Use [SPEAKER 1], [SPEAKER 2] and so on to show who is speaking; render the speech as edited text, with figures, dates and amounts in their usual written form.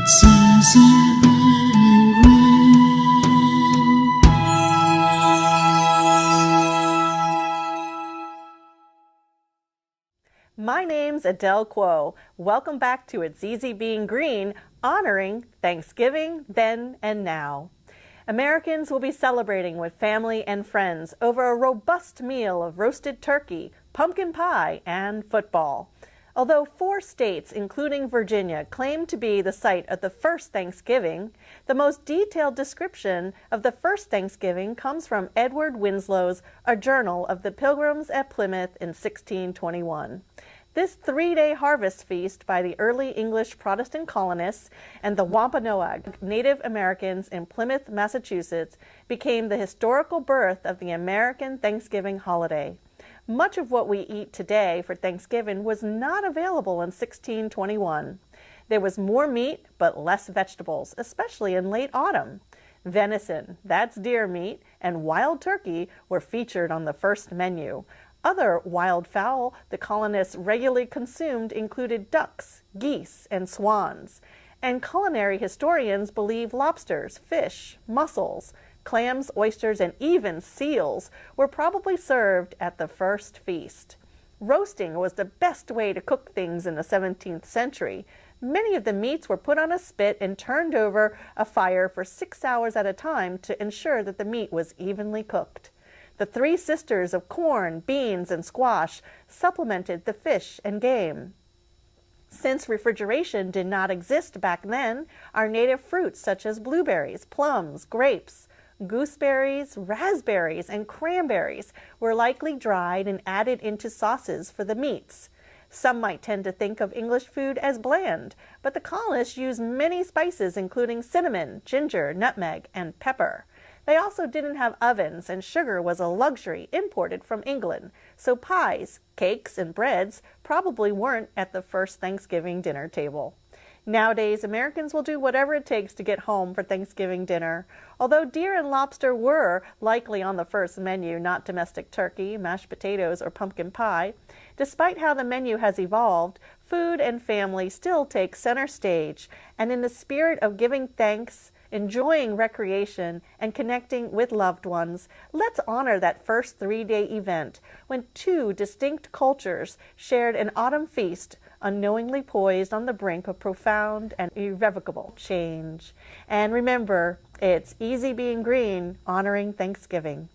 [SPEAKER 1] It's easy being green.
[SPEAKER 2] My name's Adele Quo. Welcome back to It's Easy Being Green, honoring Thanksgiving then and now. Americans will be celebrating with family and friends over a robust meal of roasted turkey, pumpkin pie, and football. Although 4 states, including Virginia, claim to be the site of the first Thanksgiving, the most detailed description of the first Thanksgiving comes from Edward Winslow's A Journal of the Pilgrims at Plymouth in 1621. This 3-day harvest feast by the early English Protestant colonists and the Wampanoag Native Americans in Plymouth, Massachusetts, became the historical birth of the American Thanksgiving holiday. Much of what we eat today for Thanksgiving was not available in 1621. There was more meat, but less vegetables, especially in late autumn. Venison, that's deer meat, and wild turkey were featured on the first menu. Other wild fowl the colonists regularly consumed included ducks, geese, and swans. And culinary historians believe lobsters, fish, mussels, clams, oysters, and even seals were probably served at the first feast. Roasting was the best way to cook things in the 17th century. Many of the meats were put on a spit and turned over a fire for 6 hours at a time to ensure that the meat was evenly cooked. The 3 sisters of corn, beans, and squash supplemented the fish and game. Since refrigeration did not exist back then, our native fruits such as blueberries, plums, grapes, gooseberries, raspberries, and cranberries were likely dried and added into sauces for the meats. Some might tend to think of English food as bland, but the colonists used many spices including cinnamon, ginger, nutmeg, and pepper. They also didn't have ovens, and sugar was a luxury imported from England, so pies, cakes, and breads probably weren't at the first Thanksgiving dinner table. Nowadays, Americans will do whatever it takes to get home for Thanksgiving dinner. Although deer and lobster were likely on the first menu, not domestic turkey, mashed potatoes, or pumpkin pie, despite how the menu has evolved, food and family still take center stage, and in the spirit of giving thanks, enjoying recreation, and connecting with loved ones, let's honor that first 3-day event when 2 distinct cultures shared an autumn feast, unknowingly poised on the brink of profound and irrevocable change. And remember, it's easy being green, honoring Thanksgiving.